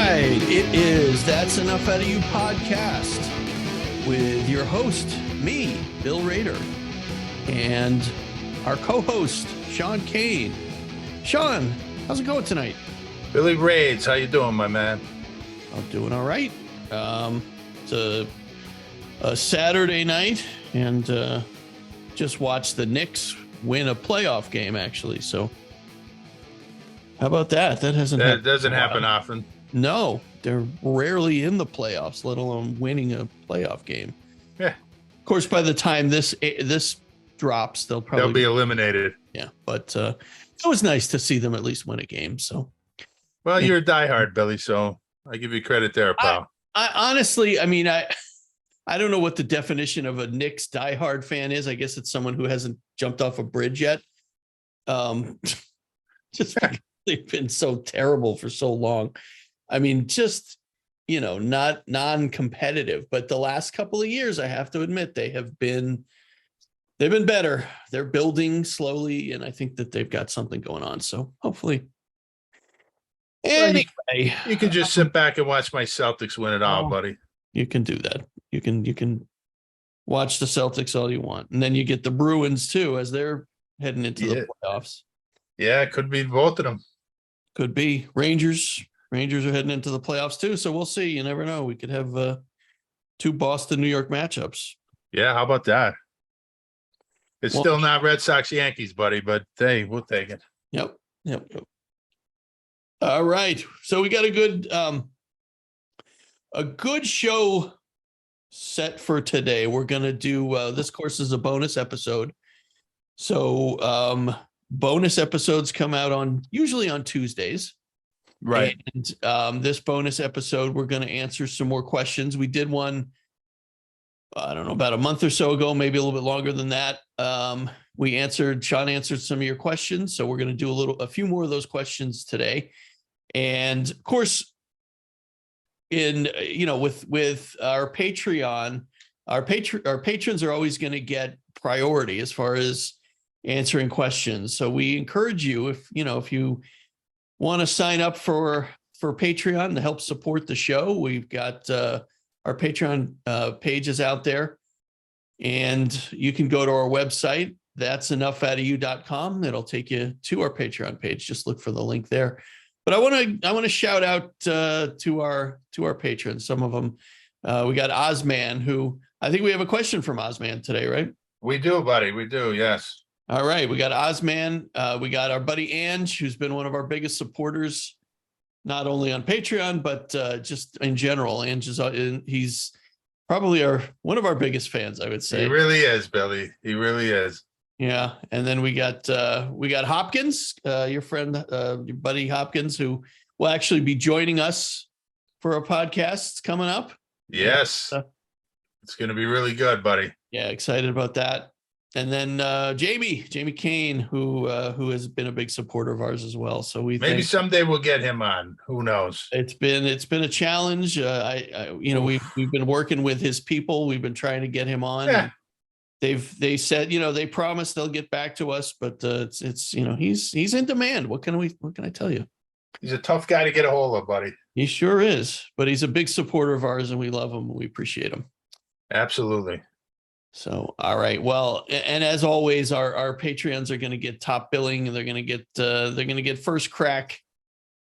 right, it is That's Enough Out of You podcast with your host, me, Bill Rader, and our co-host, Sean Kane. Sean, how's it going tonight? Billy Raids, how you doing, my man? I'm doing all right. It's a Saturday night, and just watched the Knicks win a playoff game, actually. So how about that? That doesn't happen often. No, they're rarely in the playoffs, let alone winning a playoff game. Yeah. Of course, by the time this drops, they'll be eliminated. Yeah, but it was nice to see them at least win a game. So, well, you're a diehard, Billy, so I give you credit there, pal. I honestly, I mean, I don't know what the definition of a Knicks diehard fan is. I guess it's someone who hasn't jumped off a bridge yet. Just because they've been so terrible for so long. I mean, just, not non-competitive, but the last couple of years, I have to admit, they've been better. They're building slowly, and I think that they've got something going on. So hopefully. Anyway, you can just sit back and watch my Celtics win it all, buddy. You can do that. You can watch the Celtics all you want. And then you get the Bruins too, as they're heading into the playoffs. Yeah, it could be both of them. Could be. Rangers are heading into the playoffs too. So we'll see. You never know. We could have two Boston, New York matchups. Yeah, how about that? It's still not Red Sox Yankees, buddy, but hey, we'll take it. Yep. All right. So we got a good show set for today. We're going to do this course is a bonus episode. So bonus episodes come out usually on Tuesdays. Right. And this bonus episode, we're going to answer some more questions. We did one, I don't know, about a month or so ago, maybe a little bit longer than that. Sean answered some of your questions. So we're going to do a few more of those questions today. And of course, with our Patreon, our patrons are always going to get priority as far as answering questions. So we encourage you, if you want to sign up for Patreon to help support the show, we've got our Patreon pages out there, and you can go to our website, that'senoughoutofyou.com. It'll take you to our Patreon page. Just look for the link there. But I want to shout out to our patrons. Some of them, we got Ozman, who I think we have a question from Ozman today, right? We do, buddy. We do. Yes. All right. We got Ozman. We got our buddy Ange, who's been one of our biggest supporters, not only on Patreon, but just in general. Ange he's probably one of our biggest fans, I would say. He really is, Billy. He really is. Yeah. And then we got Hopkins, your friend, your buddy Hopkins, who will actually be joining us for a podcast coming up. Yes. It's going to be really good, buddy. Yeah. Excited about that. And then Jamie Kane, who has been a big supporter of ours as well. So maybe someday we'll get him on. Who knows? It's been a challenge. We've been working with his people. We've been trying to get him on. Yeah. They said, they promised they'll get back to us, but it's he's in demand. What can I tell you? He's a tough guy to get a hold of, buddy. He sure is, but he's a big supporter of ours, and we love him. We appreciate him. Absolutely. So, all right. Well, and as always, our Patreons are going to get top billing, and they're going to get first crack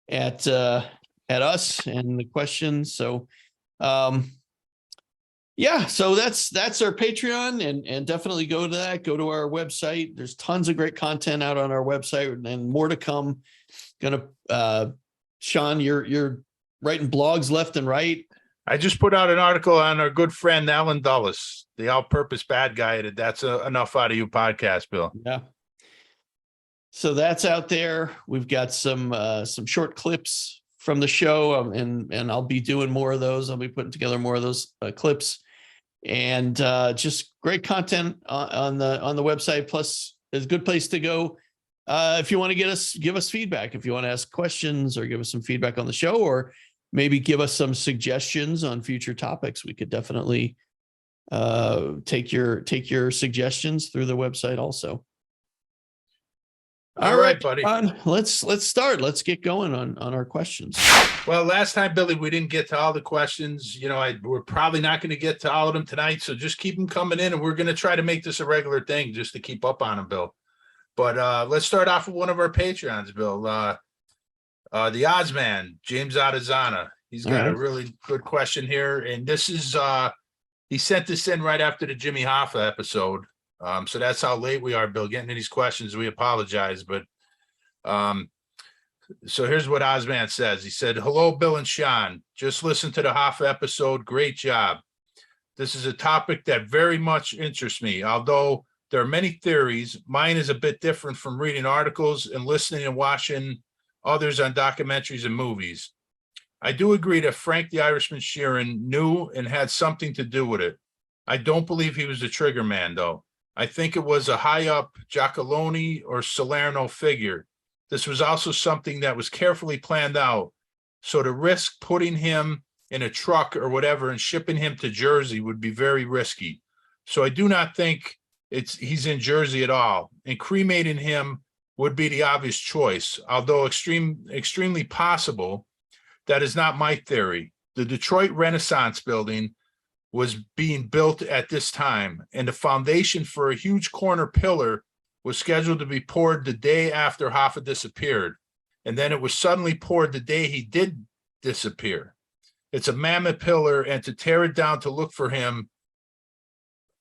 at us and the questions. So, yeah, so that's our Patreon, and definitely go to that. Go to our website. There's tons of great content out on our website, and more to come. Sean, you're writing blogs left and right. I just put out an article on our good friend Alan Dulles, the all-purpose bad guy at That's Enough Out of You podcast, Bill. Yeah. So that's out there. We've got some short clips from the show, and I'll be doing more of those. I'll be putting together more of those clips, and just great content on the website. Plus, it's a good place to go if you want to give us feedback. If you want to ask questions or give us some feedback on the show, or maybe give us some suggestions on future topics, we could definitely take your suggestions through the website also. All right, buddy. Ron, let's start. Let's get going on our questions. Well, last time, Billy, we didn't get to all the questions. We're probably not going to get to all of them tonight. So just keep them coming in, and we're going to try to make this a regular thing just to keep up on them, Bill. But let's start off with one of our Patreons, Bill. The Ozman, James Adazana. He's got a really good question here. And this is, he sent this in right after the Jimmy Hoffa episode. So that's how late we are, Bill, getting to these questions. We apologize, but so here's what Osman says. He said, "Hello, Bill and Sean. Just listen to the Hoffa episode. Great job. This is a topic that very much interests me. Although there are many theories, mine is a bit different from reading articles and listening and watching others on documentaries and movies. I do agree that Frank the Irishman Sheeran knew and had something to do with it. I don't believe he was the trigger man, though. I think it was a high-up Giacalone or Salerno figure. This was also something that was carefully planned out. So to risk putting him in a truck or whatever and shipping him to Jersey would be very risky. So I do not think he's in Jersey at all. And cremating him would be the obvious choice, although extremely possible. That is not my theory. The Detroit Renaissance building was being built at this time, and the foundation for a huge corner pillar was scheduled to be poured the day after Hoffa disappeared. And then it was suddenly poured the day he did disappear. It's a mammoth pillar, and to tear it down to look for him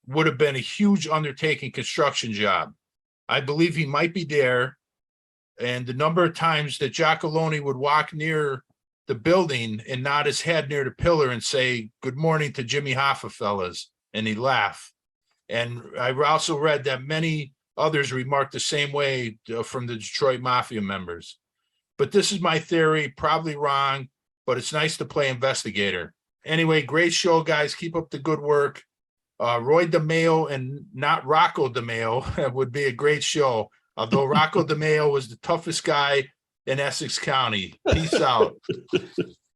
would have been a huge undertaking construction job. I believe he might be there, and the number of times that Giacalone would walk near the building and nod his head near the pillar and say, "Good morning to Jimmy Hoffa, fellas," and he'd laugh. And I also read that many others remarked the same way from the Detroit Mafia members. But this is my theory, probably wrong, but it's nice to play investigator. Anyway, great show, guys. Keep up the good work. Roy DeMeo and not Rocco DeMeo would be a great show. Although Rocco DeMeo was the toughest guy in Essex County. Peace out.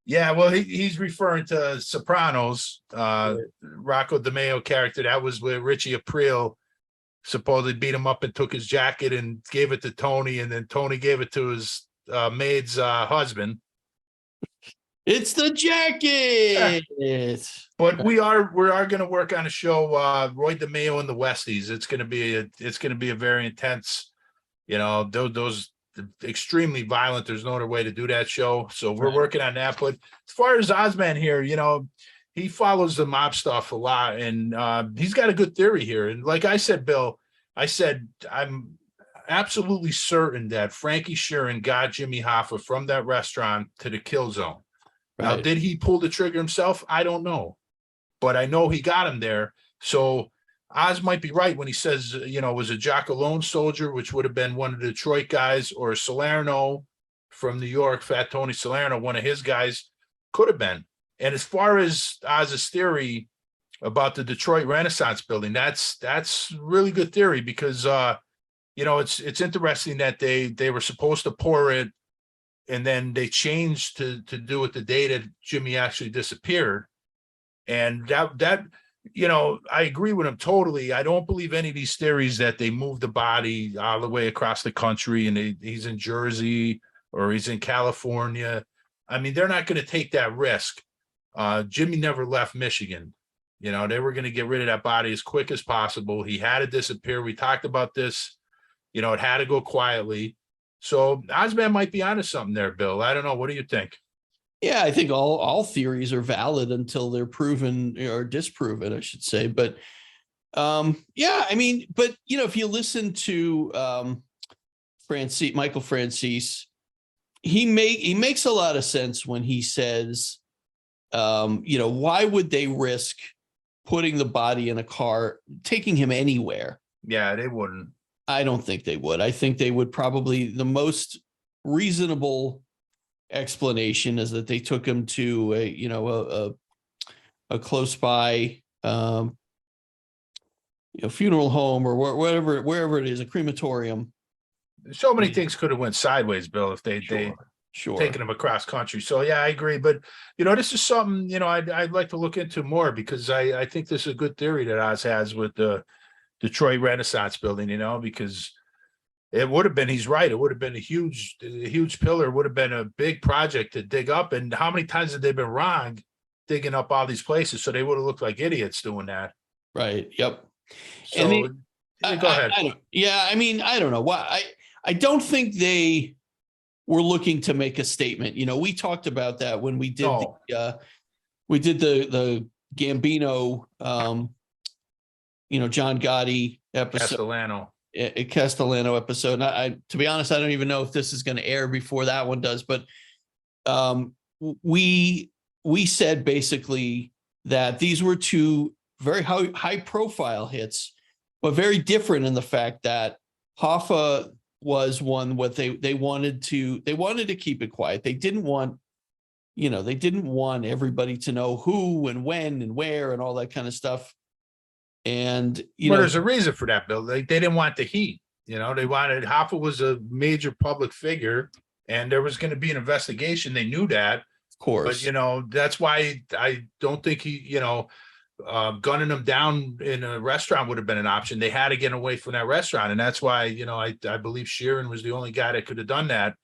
Yeah, well, he's referring to Sopranos. Rocco DeMeo character. That was where Richie Aprile supposedly beat him up and took his jacket and gave it to Tony, and then Tony gave it to his maid's husband. It's the jacket. But we are going to work on a show. Roy DeMeo and the Westies. It's going to be a very intense. Those extremely violent. There's no other way to do that show. So we're working on that. But as far as Osman here, he follows the mob stuff a lot, and he's got a good theory here. And like I said, Bill, I'm absolutely certain that Frankie Sheeran got Jimmy Hoffa from that restaurant to the kill zone. Now, did he pull the trigger himself? I don't know, but I know he got him there. So Oz might be right when he says, it was a Giacalone soldier, which would have been one of the Detroit guys, or a Salerno from New York, Fat Tony Salerno, one of his guys, could have been. And as far as Oz's theory about the Detroit Renaissance building, that's really good theory because, it's interesting that they were supposed to pour it, and then they changed to do it the day that Jimmy actually disappeared. And that I agree with him totally. I don't believe any of these theories that they moved the body all the way across the country and he's in Jersey or he's in California. I mean, they're not going to take that risk. Jimmy never left Michigan. They were going to get rid of that body as quick as possible. He had to disappear. We talked about this. It had to go quietly. So Osman might be onto something there, Bill. I don't know. What do you think? Yeah, I think all theories are valid until they're proven or disproven, I should say. But if you listen to Michael Francis, he makes a lot of sense when he says, why would they risk putting the body in a car, taking him anywhere? Yeah, they wouldn't. I don't think they would. I think they would probably, the most reasonable explanation is that they took him to a close by funeral home or wherever it is, a crematorium. So many things could have went sideways, Bill, if they taken him across country. So yeah, I agree. But this is something I'd like to look into more because I think this is a good theory that Oz has with the Detroit Renaissance building. Because It would have been, he's right. It would have been a huge pillar. It would have been a big project to dig up. And how many times have they been wrong digging up all these places? So they would have looked like idiots doing that. Right. Yep. So go ahead. I mean, I don't know why. I don't think they were looking to make a statement. You know, we talked about that when we did the Gambino, John Gotti episode. Castellano episode. And I, to be honest, I don't even know if this is going to air before that one does, but we said basically that these were two very high profile hits, but very different in the fact that Hoffa was one what they wanted to keep it quiet. They didn't want everybody to know who and when and where and all that kind of stuff. And there's a reason for that, Bill. They didn't want the heat. They wanted, Hoffa was a major public figure, and there was going to be an investigation. They knew that, of course. But that's why I don't think he, gunning him down in a restaurant would have been an option. They had to get away from that restaurant, and that's why I believe Sheeran was the only guy that could have done that.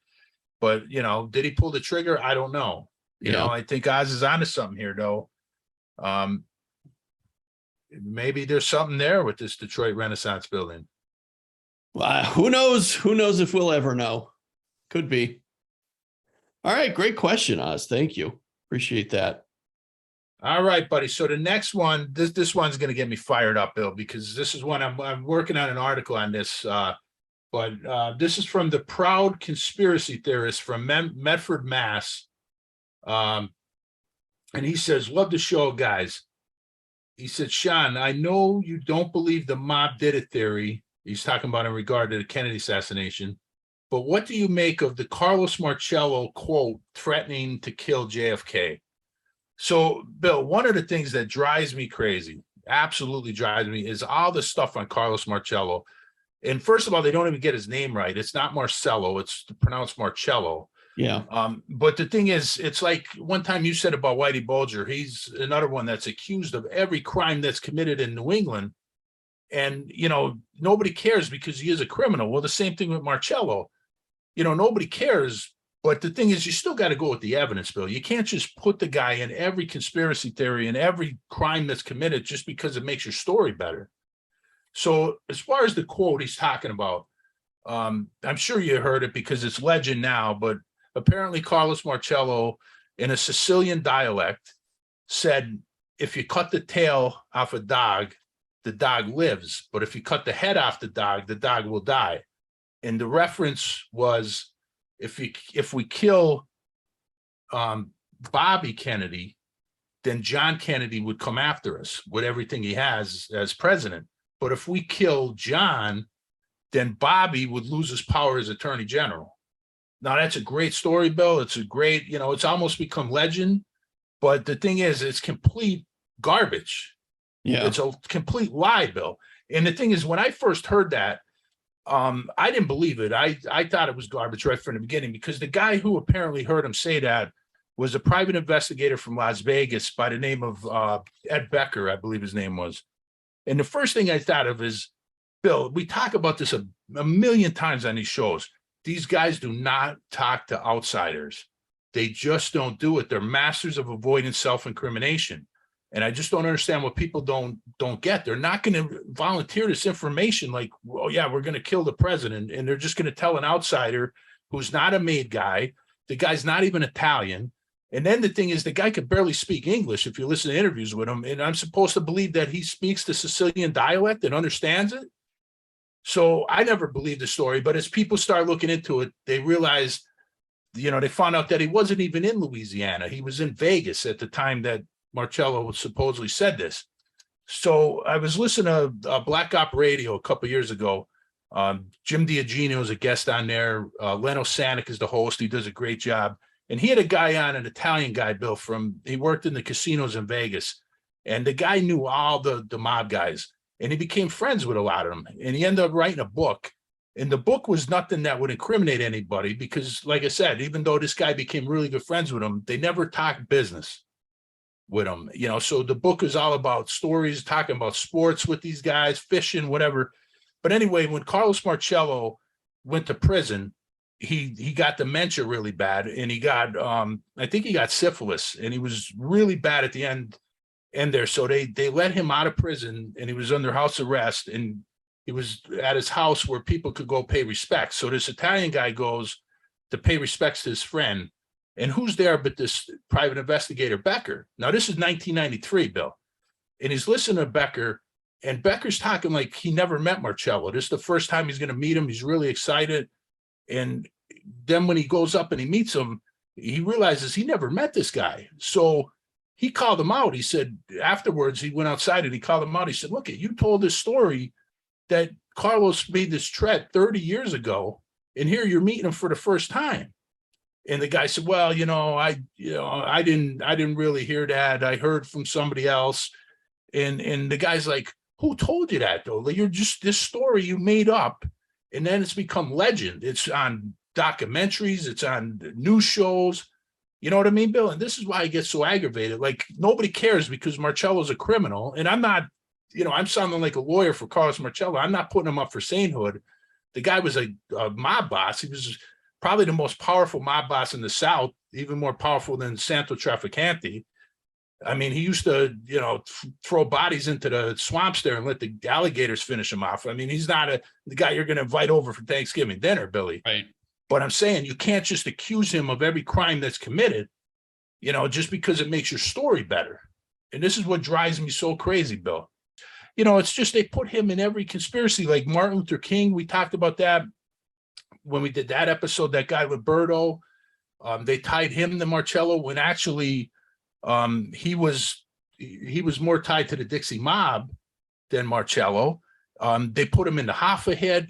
But did he pull the trigger? I don't know. I think Oz is onto something here, though. Maybe there's something there with this Detroit Renaissance building. Well, who knows? Who knows if we'll ever know? Could be. All right. Great question, Oz. Thank you. Appreciate that. All right, buddy. So the next one, this one's going to get me fired up, Bill, because this is one I'm working on an article on this. But this is from the proud conspiracy theorist from Medford, Mass. And he says, love the show, guys. He said, Sean, I know you don't believe the mob did it theory. He's talking about in regard to the Kennedy assassination. But what do you make of the Carlos Marcello quote threatening to kill JFK? So, Bill, one of the things that drives me crazy, absolutely drives me, is all the stuff on Carlos Marcello. And first of all, they don't even get his name right. It's not Marcello. It's pronounced Marcello. Yeah. But the thing is, it's like one time you said about Whitey Bulger, he's another one that's accused of every crime that's committed in New England. And, nobody cares because he is a criminal. Well, the same thing with Marcello. Nobody cares. But the thing is, you still got to go with the evidence, Bill. You can't just put the guy in every conspiracy theory and every crime that's committed just because it makes your story better. So as far as the quote he's talking about, I'm sure you heard it because it's legend now, but apparently Carlos Marcello, in a Sicilian dialect, said, if you cut the tail off a dog, the dog lives. But if you cut the head off the dog will die. And the reference was, if we kill Bobby Kennedy, then John Kennedy would come after us with everything he has as president. But if we kill John, then Bobby would lose his power as attorney general. Now, that's a great story, Bill. It's a great, it's almost become legend. But the thing is, it's complete garbage. Yeah. It's a complete lie, Bill. And the thing is, when I first heard that, I didn't believe it. I thought it was garbage right from the beginning, because the guy who apparently heard him say that was a private investigator from Las Vegas by the name of Ed Becker, I believe his name was. And the first thing I thought of is, Bill, we talk about this a million times on these shows. These guys do not talk to outsiders. They just don't do it. They're masters of avoiding self-incrimination. And I just don't understand what people don't get. They're not going to volunteer this information like, oh, yeah, we're going to kill the president. And they're just going to tell an outsider who's not a made guy. The guy's not even Italian. And then the thing is, the guy could barely speak English if you listen to interviews with him. And I'm supposed to believe that he speaks the Sicilian dialect and understands it. So I never believed the story. But as people start looking into it, they realize, they found out that he wasn't even in Louisiana. He was in Vegas at the time that Marcello supposedly said this. So I was listening to Black Op Radio a couple of years ago. Jim Diagino is a guest on there. Leno Sanik is the host. He does a great job. And he had a guy on, an Italian guy, Bill, he worked in the casinos in Vegas. And the guy knew all the mob guys. And he became friends with a lot of them. And he ended up writing a book. And the book was nothing that would incriminate anybody because, like I said, even though this guy became really good friends with him, they never talked business with him. So the book is all about stories, talking about sports with these guys, fishing, whatever. But anyway, when Carlos Marcello went to prison, he got dementia really bad, and he got I think he got syphilis, and he was really bad at the end there. So they let him out of prison, and he was under house arrest, and he was at his house where people could go pay respects. So this Italian guy goes to pay respects to his friend, and who's there but this private investigator, Becker. Now, this is 1993, Bill, and he's listening to Becker, and Becker's talking like he never met Marcello. This is the first time he's going to meet him. He's really excited. And then when he goes up and he meets him, he realizes he never met this guy. So he called him out. He said, afterwards, he went outside and he called him out. He said, look, you told this story that Carlos made this threat 30 years ago, and here you're meeting him for the first time. And the guy said, well, I didn't really hear that. I heard from somebody else. And the guy's like, who told you that, though? Like, you're just this story you made up, and then it's become legend. It's on documentaries, it's on news shows. You know what I mean, Bill? And this is why I get so aggravated. Like, nobody cares because Marcello's a criminal. And I'm not, I'm sounding like a lawyer for Carlos Marcello. I'm not putting him up for sainthood. The guy was a mob boss. He was probably the most powerful mob boss in the South, even more powerful than Santo Trafficante. I mean, he used to, throw bodies into the swamps there and let the alligators finish him off. I mean, he's not the guy you're going to invite over for Thanksgiving dinner, Billy. Right. But I'm saying you can't just accuse him of every crime that's committed, just because it makes your story better. And this is what drives me so crazy, Bill. It's just they put him in every conspiracy, like Martin Luther King. We talked about that when we did that episode, that guy Liberto. They tied him to Marcello when actually he was more tied to the Dixie mob than Marcello. They put him in the Hoffa head.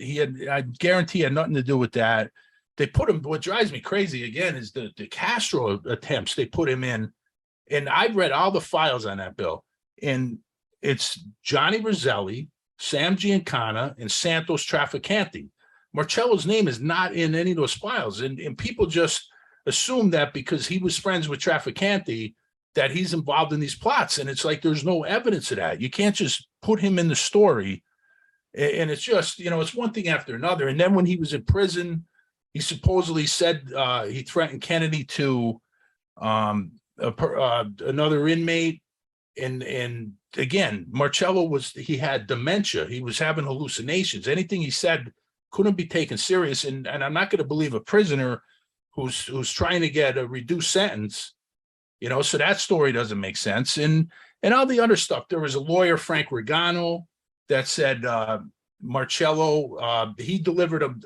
I guarantee, had nothing to do with that. They put him. What drives me crazy again is the Castro attempts they put him in. And I've read all the files on that, Bill. And it's Johnny Roselli, Sam Giancana, and Santos Trafficante. Marcello's name is not in any of those files. And people just assume that because he was friends with Trafficante, that he's involved in these plots. And it's like, there's no evidence of that. You can't just put him in the story. And it's just, it's one thing after another. And then when he was in prison, he supposedly said he threatened Kennedy to another inmate. And again, Marcello he had dementia. He was having hallucinations. Anything he said couldn't be taken serious. And I'm not going to believe a prisoner who's trying to get a reduced sentence. So that story doesn't make sense. And all the other stuff. There was a lawyer, Frank Regano, that said Marcello, he delivered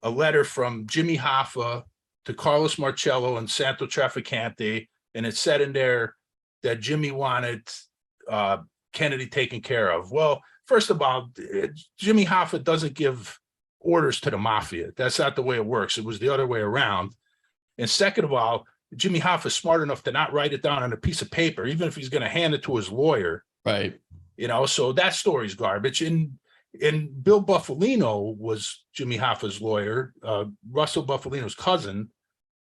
a letter from Jimmy Hoffa to Carlos Marcello and Santo Trafficante, and it said in there that Jimmy wanted Kennedy taken care of. Well, first of all, Jimmy Hoffa doesn't give orders to the Mafia. That's not the way it works. It was the other way around. And second of all, Jimmy Hoffa is smart enough to not write it down on a piece of paper, even if he's going to hand it to his lawyer. Right. So that story's garbage. And Bill Buffalino was Jimmy Hoffa's lawyer, Russell Buffalino's cousin,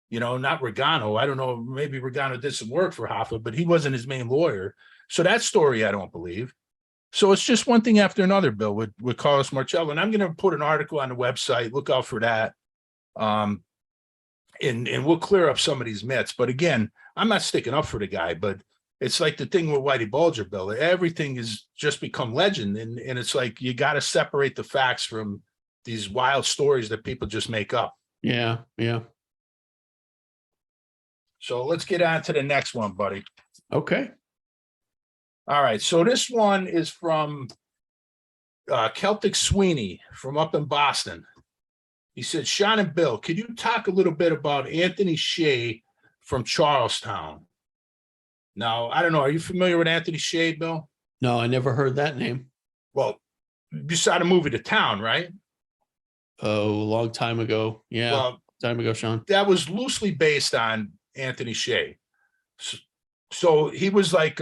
not Regano. I don't know, maybe Regano did some work for Hoffa, but he wasn't his main lawyer. So that story, I don't believe. So it's just one thing after another, Bill, with Carlos Marcello. And I'm going to put an article on the website. Look out for that. And we'll clear up some of these myths. But again, I'm not sticking up for the guy, but it's like the thing with Whitey Bulger, Bill. Everything has just become legend. And it's like you got to separate the facts from these wild stories that people just make up. Yeah, yeah. So let's get on to the next one, buddy. Okay. All right. So this one is from Celtic Sweeney from up in Boston. He said, Sean and Bill, could you talk a little bit about Anthony Shea from Charlestown? Now, I don't know. Are you familiar with Anthony Shea, Bill? No, I never heard that name. Well, you saw the movie The Town, right? Oh, a long time ago. Yeah, well, time ago, Sean. That was loosely based on Anthony Shea. So he was like,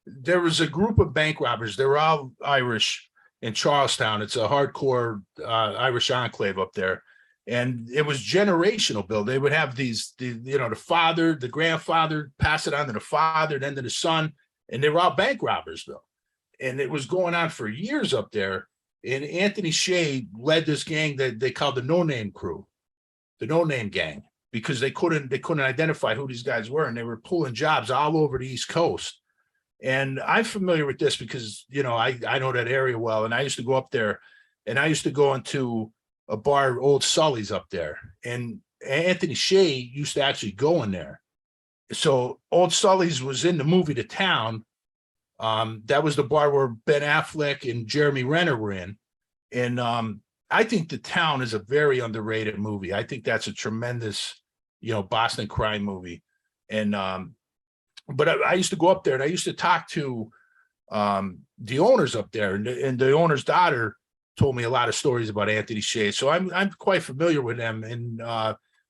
there was a group of bank robbers. They were all Irish in Charlestown. It's a hardcore Irish enclave up there. And it was generational, Bill. They would have the father, the grandfather, pass it on to the father, then to the son. And they were all bank robbers, Bill. And it was going on for years up there. And Anthony Shea led this gang that they called the No Name Crew, the No Name Gang, because they couldn't identify who these guys were, and they were pulling jobs all over the East Coast. And I'm familiar with this because, you know, I know that area well, and I used to go up there, and I used to go into a bar, Old Sully's up there, and Anthony Shea used to actually go in there. So Old Sully's was in the movie The Town. That was the bar where Ben Affleck and Jeremy Renner were in. And I think The Town is a very underrated movie. I think that's a tremendous, you know, Boston crime movie. And but I used to go up there, and I used to talk to the owners up there, and the owner's daughter told me a lot of stories about Anthony Shea. So I'm quite familiar with them. And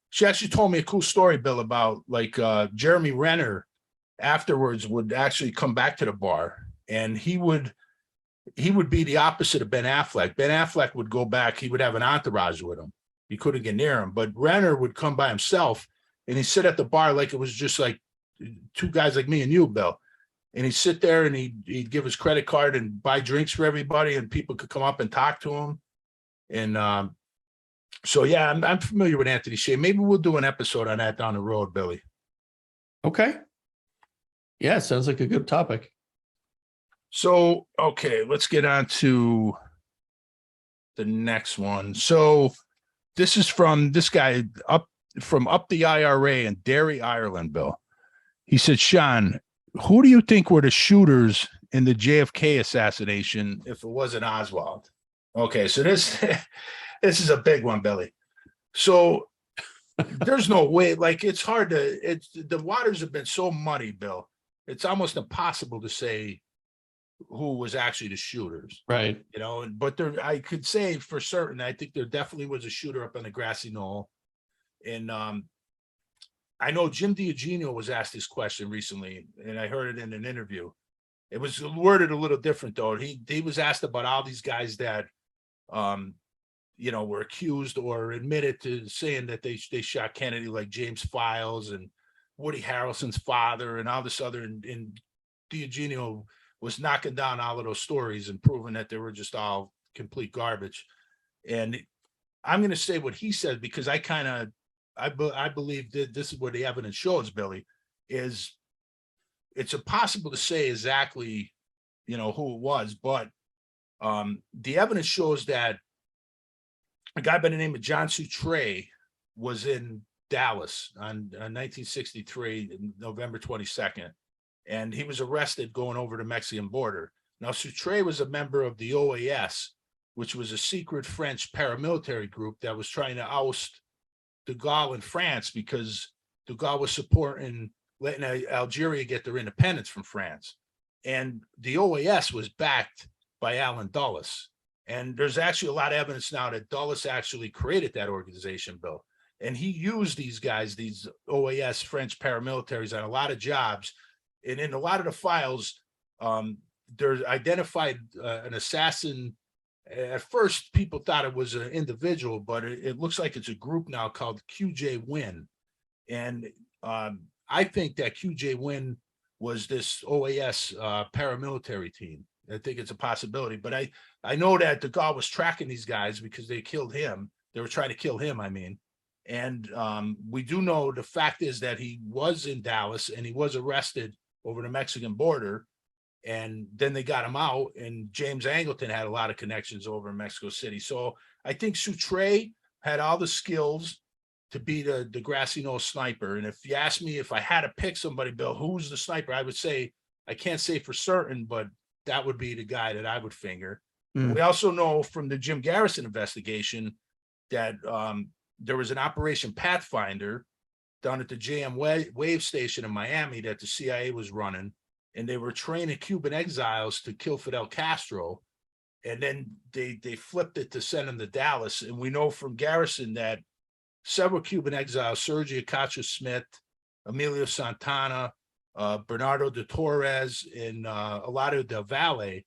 she actually told me a cool story, Bill, about like Jeremy Renner afterwards would actually come back to the bar, and he would be the opposite of Ben Affleck. Ben Affleck would go back, he would have an entourage with him. He couldn't get near him, but Renner would come by himself, and he'd sit at the bar like it was just like two guys like me and you, Bill. And he'd sit there, and he'd give his credit card and buy drinks for everybody, and people could come up and talk to him. And so, yeah, I'm familiar with Anthony Shea. Maybe we'll do an episode on that down the road, Billy. Okay. Yeah, sounds like a good topic. So, okay, let's get on to the next one. So this is from this guy up the IRA in Derry, Ireland, Bill. He said, Sean, who do you think were the shooters in the JFK assassination if it wasn't Oswald? Okay, so this is a big one, Billy. So there's no way, like, it's hard to, the waters have been so muddy, Bill. It's almost impossible to say who was actually the shooters. Right. You know, but I could say for certain, I think there definitely was a shooter up on the grassy knoll. And I know Jim DiEugenio was asked this question recently, and I heard it in an interview. It was worded a little different, though. He was asked about all these guys that, you know, were accused or admitted to saying that they shot Kennedy, like James Files and Woody Harrelson's father and all this other. And DiEugenio was knocking down all of those stories and proving that they were just all complete garbage. And I'm going to say what he said, because I believe that this is what the evidence shows, Billy, is it's impossible to say exactly, you know, who it was, but the evidence shows that a guy by the name of John Sutre was in Dallas on 1963, November 22nd, and he was arrested going over the Mexican border. Now, Sutre was a member of the OAS, which was a secret French paramilitary group that was trying to oust de Gaulle in France because de Gaulle was supporting letting Algeria get their independence from France. And the OAS was backed by Allen Dulles. And there's actually a lot of evidence now that Dulles actually created that organization, Bill. And he used these guys, these OAS French paramilitaries, on a lot of jobs. And in a lot of the files, there's identified an assassin. At first, people thought it was an individual, but it looks like it's a group now called QJ Win. And I think that QJ Win was this OAS paramilitary team. I think it's a possibility, but I know that de Gaulle was tracking these guys because they killed him. They were trying to kill him, I mean. And we do know the fact is that he was in Dallas and he was arrested over the Mexican border. And then they got him out, and James Angleton had a lot of connections over in Mexico City. So I think Sutre had all the skills to be the grassy knoll sniper. And if you ask me if I had to pick somebody, Bill, who's the sniper, I would say, I can't say for certain, but that would be the guy that I would finger. We also know from the Jim Garrison investigation that there was an Operation Pathfinder down at the JM Wave Station in Miami that the CIA was running, and they were training Cuban exiles to kill Fidel Castro. And then they flipped it to send them to Dallas. And we know from Garrison that several Cuban exiles, Sergio Acacio Smith, Emilio Santana, Bernardo de Torres, and a lot of Del Valle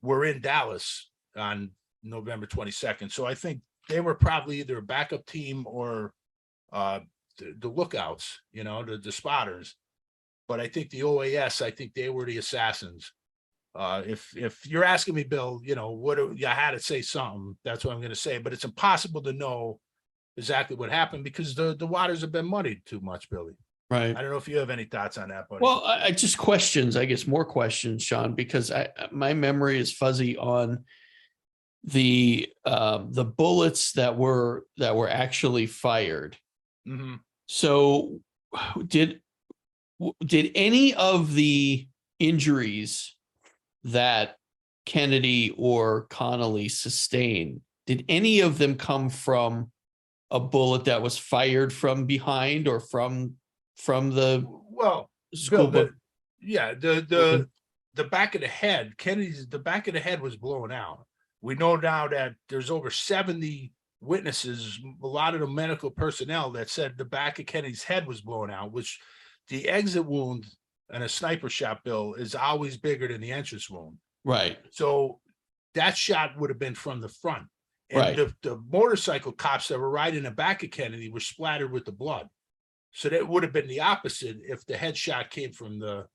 were in Dallas on November 22nd. So I think they were probably either a backup team or the lookouts, you know, the spotters. But I think the OAS, I think they were the assassins. If you're asking me, Bill, I had to say something. That's what I'm going to say. But it's impossible to know exactly what happened because the waters have been muddied too much, Billy. Right. I don't know if you have any thoughts on that, buddy. Well, I just questions, I guess more questions, Sean, because my memory is fuzzy on the bullets that were actually fired. Mm-hmm. So did any of the injuries that Kennedy or Connolly sustained, did any of them come from a bullet that was fired from behind or from the school Bill, book? the back of the head, the back of the head was blown out. We know now that there's over 70 witnesses, a lot of the medical personnel that said the back of Kennedy's head was blown out, which the exit wound and a sniper shot, Bill, is always bigger than the entrance wound. Right. So that shot would have been from the front. And right. the motorcycle cops that were riding the back of Kennedy were splattered with the blood. So that would have been the opposite if the headshot came from the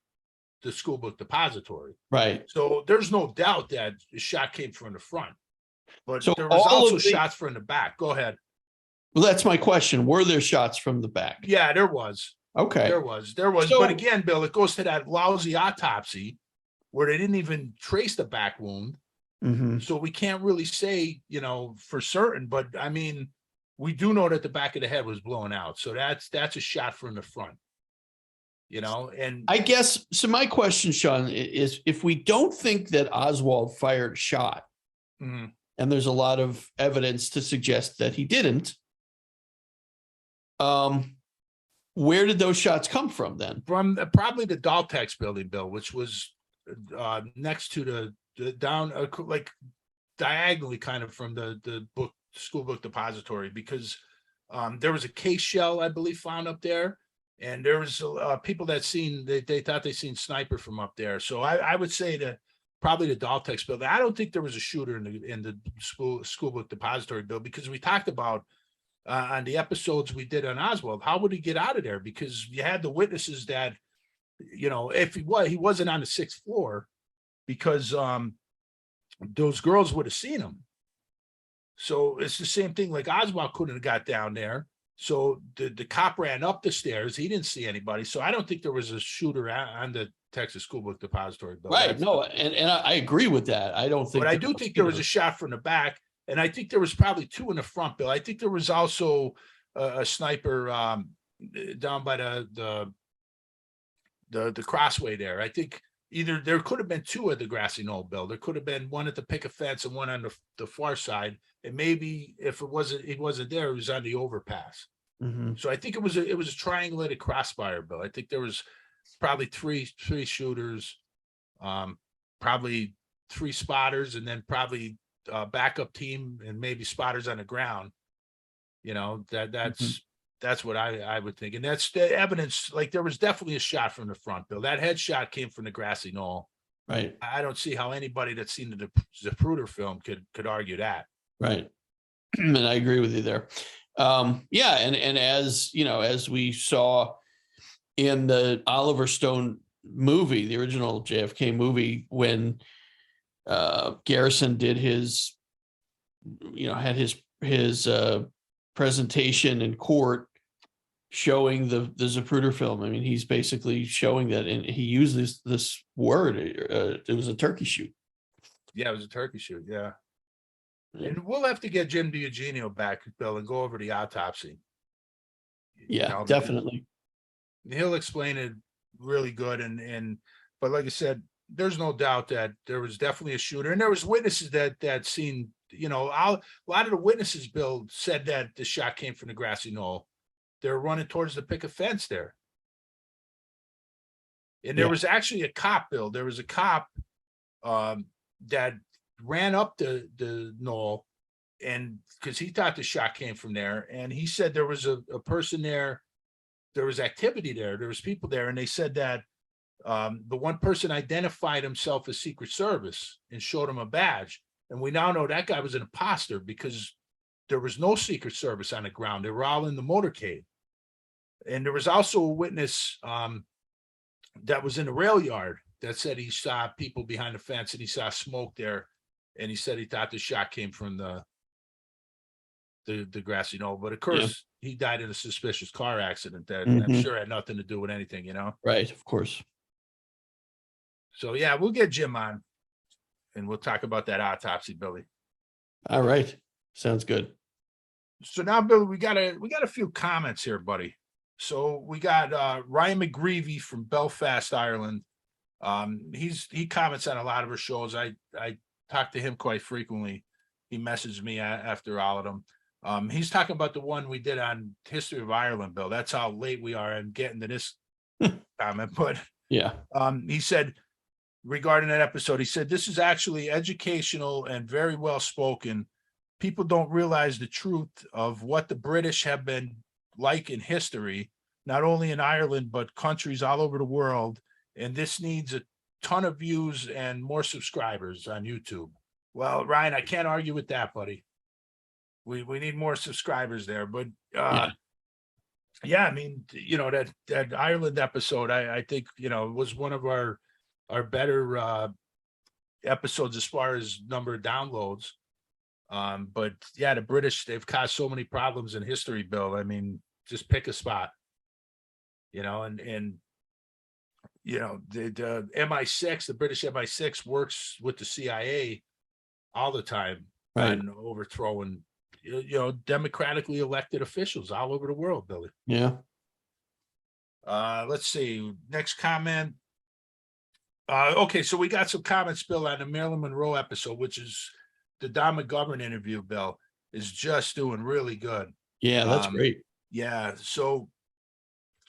school book depository. Right. So there's no doubt that the shot came from the front. But so there was also shots from the back. Go ahead. Well, that's my question. Were there shots from the back? Yeah, there was. Okay. There was. So, but again, Bill, it goes to that lousy autopsy where they didn't even trace the back wound. Mm-hmm. So we can't really say, for certain, but I mean, we do know that the back of the head was blown out. So that's a shot from the front, and I guess, so my question, Sean, is if we don't think that Oswald fired a shot, mm-hmm. and there's a lot of evidence to suggest that he didn't, where did those shots come from then? From probably the Daltex building, Bill, which was next to the down, like diagonally kind of from the school book depository, because there was a case shell, I believe, found up there. And there was people that they thought they seen sniper from up there. So I would say that probably the Daltex building. I don't think there was a shooter in the school book depository, Bill, because we talked about on the episodes we did on Oswald, how would he get out of there? Because you had the witnesses that, if he wasn't on the 6th floor, because those girls would have seen him. So it's the same thing. Like Oswald couldn't have got down there. So the cop ran up the stairs. He didn't see anybody. So I don't think there was a shooter on the Texas School Book Depository. Bill. Right. No, and I agree with that. I don't think. But I do think there was a shot from the back. And I think there was probably 2 in the front, Bill. I think there was also a sniper down by the crossway there. I think either there could have been 2 at the grassy knoll, Bill. There could have been one at the picket fence and one on the far side. And maybe if he wasn't there, it was on the overpass. Mm-hmm. So I think it was a triangulated crossfire, Bill. I think there was probably three shooters, probably 3 spotters, and then probably backup team and maybe spotters on the ground. That's what I would think. And that's the evidence. Like there was definitely a shot from the front, Bill. That headshot came from the grassy knoll. Right. I don't see how anybody that's seen the Zapruder film could argue that. Right. And I agree with you there. Yeah. And as we saw in the Oliver Stone movie, the original JFK movie, when Garrison did his presentation in court showing the Zapruder film. I mean, he's basically showing that, and he used this word. It was a turkey shoot. Yeah, it was a turkey shoot. Yeah. And we'll have to get Jim DiEugenio back, Bill, and go over the autopsy. Yeah, definitely. He'll explain it really good. But like I said, there's no doubt that there was definitely a shooter, and there was witnesses that seen, a lot of the witnesses, Bill, said that the shot came from the grassy knoll. They're running towards the picket fence there. And there was actually a cop, Bill. There was a cop that ran up the knoll, and because he thought the shot came from there, and he said there was a person there. There was activity there. There was people there, and they said that the one person identified himself as Secret Service and showed him a badge. And we now know that guy was an imposter because there was no Secret Service on the ground. They were all in the motorcade. And there was also a witness that was in the rail yard that said he saw people behind the fence and he saw smoke there, and he said he thought the shot came from the grassy knoll. But of course, he died in a suspicious car accident that I'm sure had nothing to do with anything, you know? Right, of course. So yeah, we'll get Jim on and we'll talk about that autopsy, Billy. All right. Sounds good. So now, Billy, we got a few comments here, buddy. So we got Ryan McGreevy from Belfast, Ireland. He comments on a lot of our shows. I talk to him quite frequently. He messaged me after all of them. He's talking about the one we did on History of Ireland, Bill. That's how late we are in getting to this comment. But yeah, he said regarding that episode, he said, this is actually educational and very well spoken. People don't realize the truth of what the British have been like in history, not only in Ireland, but countries all over the world. And this needs a ton of views and more subscribers on YouTube. Well, Ryan, I can't argue with that, buddy. We need more subscribers there. But yeah, I mean, you know, that Ireland episode, I think, you know, was one of our better episodes as far as number of downloads. But yeah, the British, they've caused so many problems in history, Bill. I mean, just pick a spot, you know, and you know, the MI6, the British MI6 works with the CIA all the time on overthrowing, you know, democratically elected officials all over the world, Billy. Yeah. Let's see. Next comment. Okay, so we got some comments, Bill, on the Marilyn Monroe episode, which is the Don McGovern interview, Bill, is just doing really good. Yeah, that's great. Yeah. So,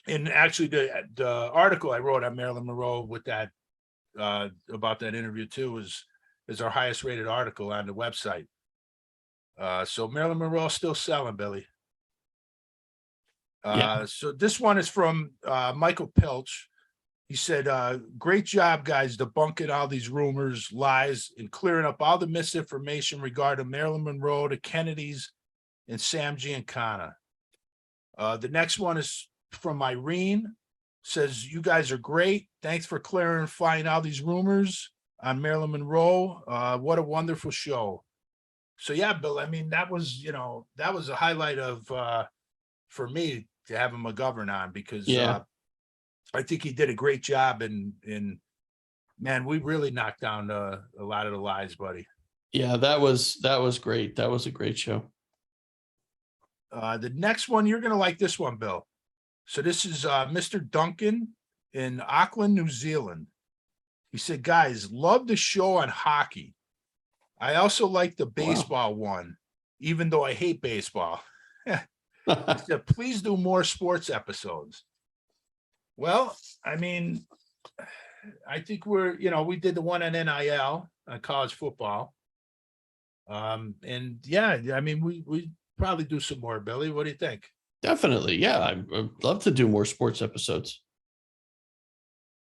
and actually the article I wrote on Marilyn Monroe with that about that interview too is our highest rated article on the website. So Marilyn Monroe is still selling, Billy. So this one is from Michael Pilch. He said, great job, guys, debunking all these rumors, lies, and clearing up all the misinformation regarding Marilyn Monroe, the Kennedys, and Sam Giancana. The next one is from Irene. Says, you guys are great. Thanks for clarifying all these rumors on Marilyn Monroe. What a wonderful show. So yeah, Bill, I mean, that was, you know, that was a highlight of, for me to have a McGovern on, because I think he did a great job, and man, we really knocked down a lot of the lies, buddy. Yeah, that was great. That was a great show. The next one, you're going to like this one, Bill. So this is Mr. Duncan in Auckland, New Zealand. He said, guys, love the show on hockey. I also like the baseball one, even though I hate baseball. He said, please do more sports episodes. Well, I mean, I think we're, you know, we did the one on NIL, on college football. And yeah, I mean, we probably do some more, Billy. What do you think? Definitely. Yeah. I'd love to do more sports episodes.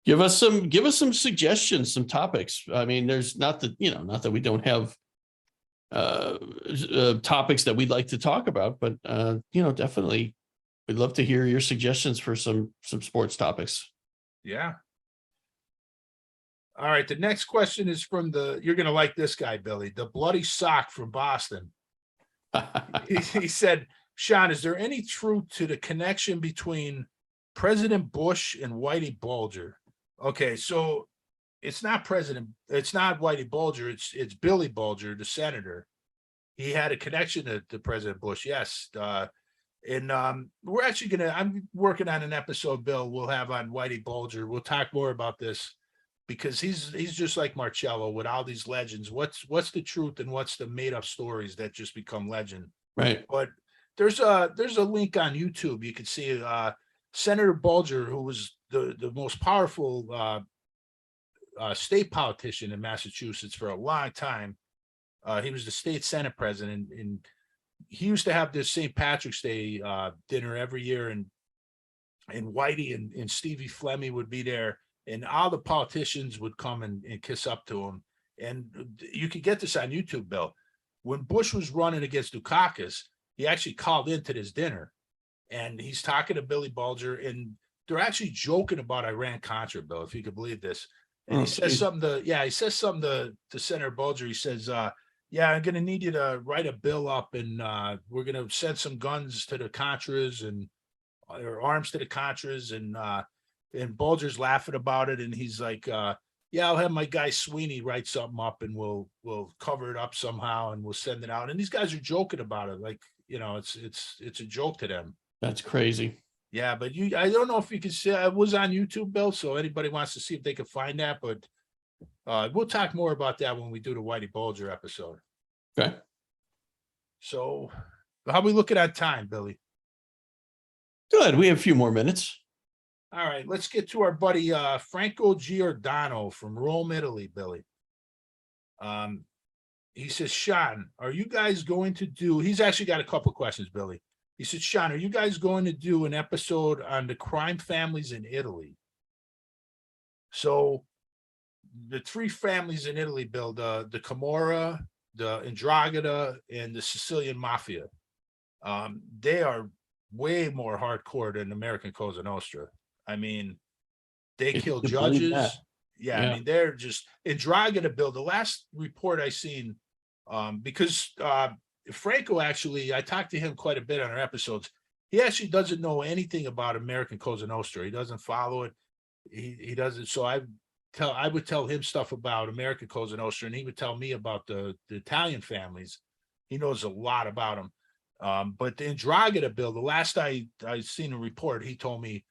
Give us some suggestions, some topics. I mean, there's not that we don't have topics that we'd like to talk about, but definitely we'd love to hear your suggestions for some sports topics. Yeah. All right. The next question is from you're going to like this guy, Billy, the Bloody Sock from Boston. He said, Sean, is there any truth to the connection between President Bush and Whitey Bulger? Okay, so it's not Whitey Bulger, it's Billy Bulger, the senator. He had a connection to President Bush, yes. And we're actually I'm working on an episode, Bill, we'll have on Whitey Bulger. We'll talk more about this, because he's just like Marcello with all these legends. What's the truth and what's the made up stories that just become legend? Right. But there's a link on YouTube. You can see Senator Bulger, who was the most powerful state politician in Massachusetts for a long time. He was the state Senate president, and he used to have this St. Patrick's Day dinner every year, and Whitey and Stevie Fleming would be there, and all the politicians would come and kiss up to him. And you could get this on YouTube, Bill. When Bush was running against Dukakis, he actually called into this dinner, and he's talking to Billy Bulger, and they're actually joking about Iran-Contra, Bill, if you could believe this. And he Oh, says geez. something he says something to Senator Bulger. He says, yeah, I'm going to need you to write a bill up, and we're going to send some guns to the Contras or arms to the Contras. And Bulger's laughing about it. And he's like, yeah, I'll have my guy Sweeney write something up, and we'll cover it up somehow, and we'll send it out. And these guys are joking about it. Like, it's a joke to them. That's crazy. Yeah, but I don't know if you can see, it was on YouTube, Bill. So anybody wants to see if they can find that, but we'll talk more about that when we do the Whitey Bulger episode. Okay. So how we looking at time, Billy? Good. We have a few more minutes. All right, let's get to our buddy Franco Giordano from Rome, Italy, Billy. He says, Sean, are you guys going to do, he's actually got a couple questions, Billy. He said, Sean, are you guys going to do an episode on the crime families in Italy? So the three families in Italy, Bill, the Camorra, the Ndrangheta, and the Sicilian Mafia. They are way more hardcore than American Cosa Nostra. I mean, they kill judges. Yeah, I mean, they're just Ndrangheta, Bill. The last report I seen, because Franco actually, I talked to him quite a bit on our episodes. He actually doesn't know anything about American Cosa Nostra. He doesn't follow it. He doesn't. So I would tell him stuff about American Cosa Nostra, and he would tell me about the Italian families. He knows a lot about them. But the Ndrangheta, Bill, the last I seen a report, he told me,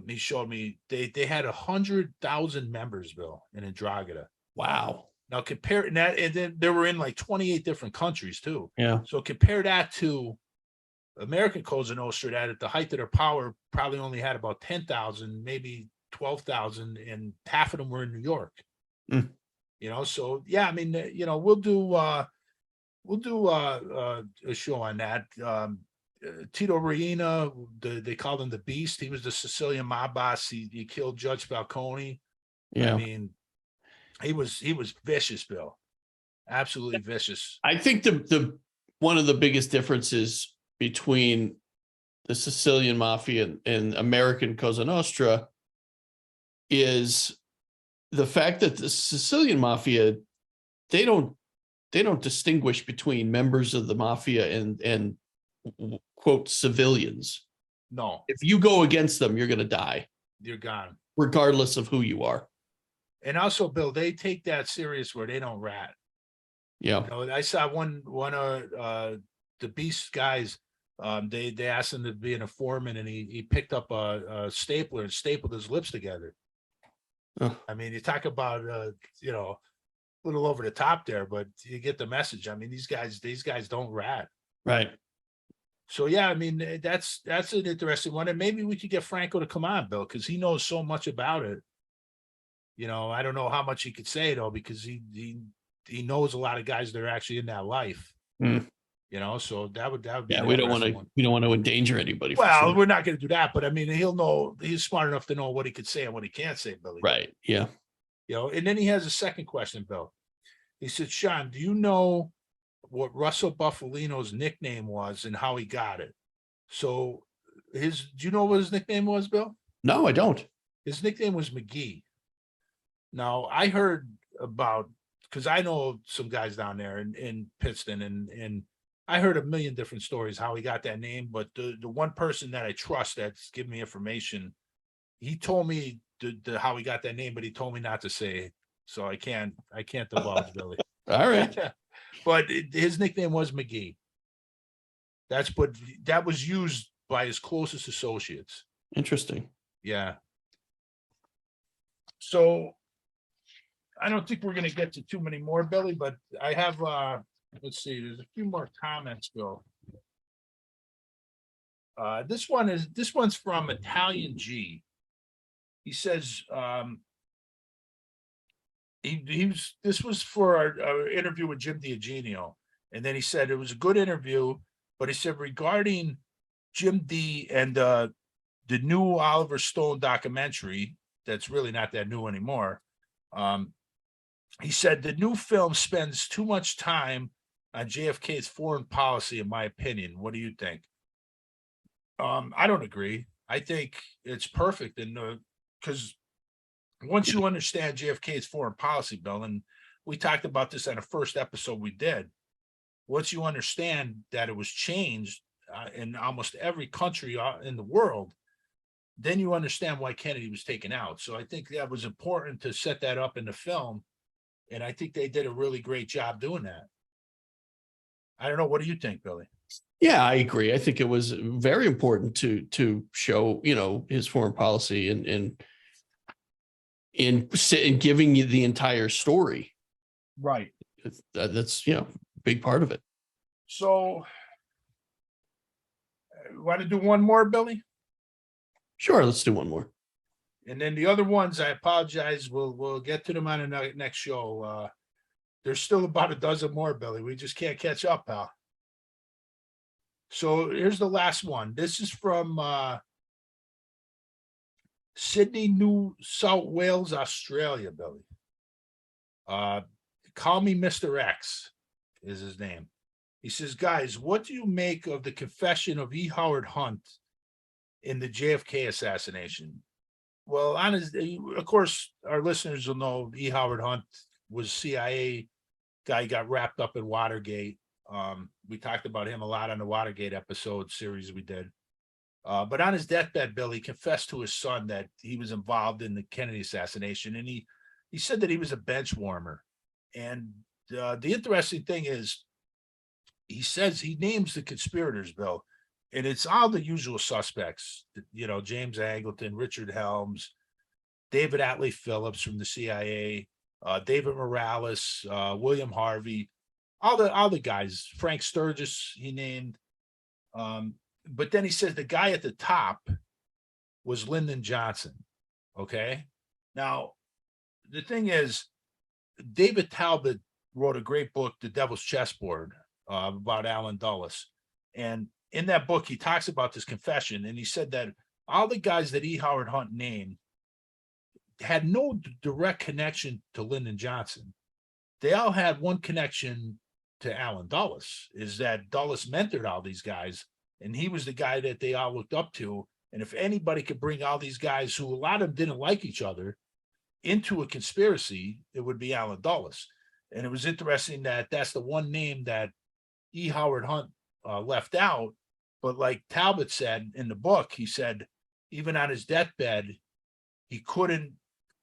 he showed me they had 100,000 members, Bill, in Ndrangheta. Wow. Now compare that, and then they were in like 28 different countries too. Yeah. So compare that to American Cosa Nostra, that at the height of their power probably only had about 10,000, maybe 12,000, and half of them were in New York. Mm. So yeah, I mean, we'll do a show on that. Tito Reina, they called him the Beast. He was the Sicilian mob boss. He killed Judge Falcone. Yeah, I mean, he was vicious, Bill. Absolutely vicious. I think the one of the biggest differences between the Sicilian Mafia and American Cosa Nostra is the fact that the Sicilian Mafia, they don't distinguish between members of the mafia and quote civilians. No. If you go against them, you're going to die. You're gone. Regardless of who you are. And also, Bill, they take that serious where they don't rat. Yeah. I saw one of the Beast guys, they asked him to be an informant, and he picked up a stapler and stapled his lips together. I mean, you talk about a little over the top there, but you get the message. I mean, these guys don't rat. Right. So yeah, I mean, that's an interesting one, and maybe we could get Franco to come on, Bill, because he knows so much about it. I don't know how much he could say though, because he knows a lot of guys that are actually in that life. Mm. So that would be. Yeah, we don't want to endanger anybody. Well, we're not going to do that, but I mean, he'll know. He's smart enough to know what he could say and what he can't say, Billy. Right. Yeah. And then he has a second question, Bill. He said, Sean, do you know what Russell Buffalino's nickname was and how he got it? So do you know what his nickname was, Bill? No, I don't. His nickname was McGee. Now I heard about, because I know some guys down there in Pittston, and I heard a million different stories how he got that name, but the one person that I trust that's giving me information, he told me how he got that name, but he told me not to say, so I can't divulge, Billy. All right. But his nickname was McGee. That was used by his closest associates. Interesting. Yeah. So I don't think we're going to get to too many more, Billy, but I have, let's see, there's a few more comments, Bill. This one's from Italian G. He says, this was for our interview with Jim D'Eugenio. And then he said it was a good interview, but he said regarding Jim D and the new Oliver Stone documentary, that's really not that new anymore. He said the new film spends too much time on JFK's foreign policy, in my opinion. What do you think? I don't agree. I think it's perfect, and because once you understand JFK's foreign policy, Bill, and we talked about this on the first episode we did, once you understand that it was changed in almost every country in the world, then you understand why Kennedy was taken out. So I think that was important to set that up in the film. And I think they did a really great job doing that. I don't know. What do you think, Billy? Yeah, I agree. I think it was very important to show, his foreign policy and in giving you the entire story. Right. That's, a big part of it. So, want to do one more, Billy? Sure, let's do one more. And then the other ones, I apologize. We'll get to them on the next show. There's still about a dozen more, Billy. We just can't catch up, pal. So here's the last one. This is from Sydney, New South Wales, Australia, Billy. Call me Mr. X is his name. He says, guys, what do you make of the confession of E. Howard Hunt in the JFK assassination? Well, of course, our listeners will know E. Howard Hunt was CIA guy, got wrapped up in Watergate. We talked about him a lot on the Watergate episode series we did. But on his deathbed, Bill, he confessed to his son that he was involved in the Kennedy assassination. And he said that he was a bench warmer. And the interesting thing is, he says he names the conspirators, Bill, and it's all the usual suspects, James Angleton, Richard Helms, David Atlee Phillips from the CIA, David Morales, William Harvey, all the guys, Frank Sturgis, he named. But then he says the guy at the top was Lyndon Johnson. Okay. Now, the thing is, David Talbot wrote a great book, The Devil's Chessboard, about Allen Dulles. And in that book, he talks about this confession. And he said that all the guys that E. Howard Hunt named had no direct connection to Lyndon Johnson. They all had one connection to Allen Dulles, is that Dulles mentored all these guys. And he was the guy that they all looked up to. And if anybody could bring all these guys, who a lot of them didn't like each other, into a conspiracy, it would be Allen Dulles. And it was interesting that that's the one name that E. Howard Hunt left out. But like Talbot said in the book, he said, even on his deathbed, he couldn't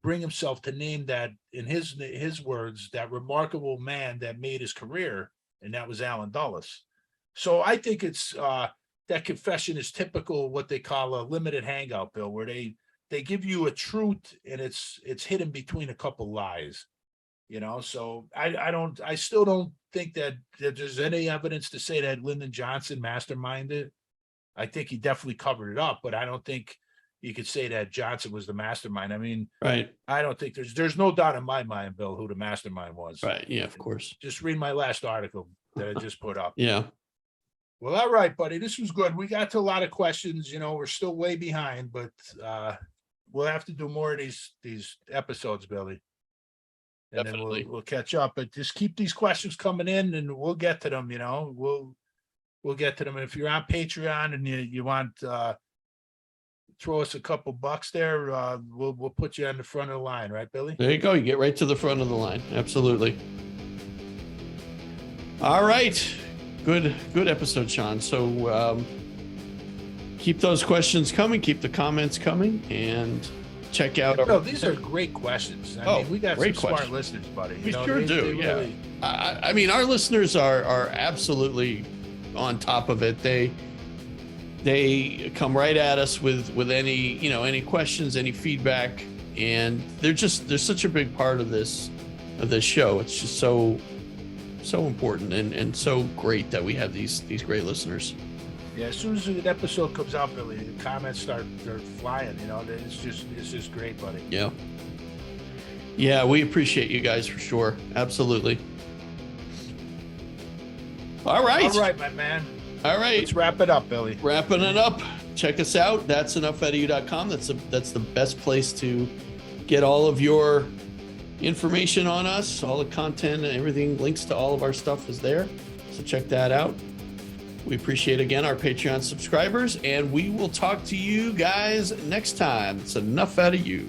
bring himself to name that, in his words, that remarkable man that made his career, and that was Allen Dulles. So I think it's that confession is typical of what they call a limited hangout, Bill, where they give you a truth and it's hidden between a couple lies. So I still don't think that there's any evidence to say that Lyndon Johnson masterminded. I think he definitely covered it up, but I don't think you could say that Johnson was the mastermind. I mean, right. I don't think there's no doubt in my mind, Bill, who the mastermind was. Right. Yeah, of course. Just read my last article that I just put up. Yeah. Well, all right, buddy. This was good. We got to a lot of questions. We're still way behind, but we'll have to do more of these episodes, Billy. And Definitely. then we'll catch up. But just keep these questions coming in, and we'll get to them. We'll get to them. And if you're on Patreon and you want throw us a couple bucks there, we'll put you on the front of the line, right, Billy? There you go. You get right to the front of the line. Absolutely. All right. Good episode, Sean. So keep those questions coming, keep the comments coming, and check out these are great questions. I mean, we got some smart listeners, buddy. We sure do. Yeah. Really... I mean, our listeners are absolutely on top of it. They come right at us with any questions, any feedback, and they're such a big part of this show. It's just so important and so great that we have these great listeners. Yeah, as soon as the episode comes out, Billy, the comments start flying. It's just great, buddy. Yeah, we appreciate you guys for sure. Absolutely. All right, my man. All right, let's wrap it up, Billy. Wrapping it up. Check us out. That's enoughoutofyou.com. That's the best place to get all of your information on us, all the content and everything. Links to all of our stuff is there, so check that out. We appreciate again our Patreon subscribers, and we will talk to you guys next time. It's Enough Out of You.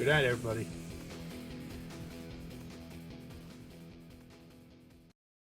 Good night, everybody.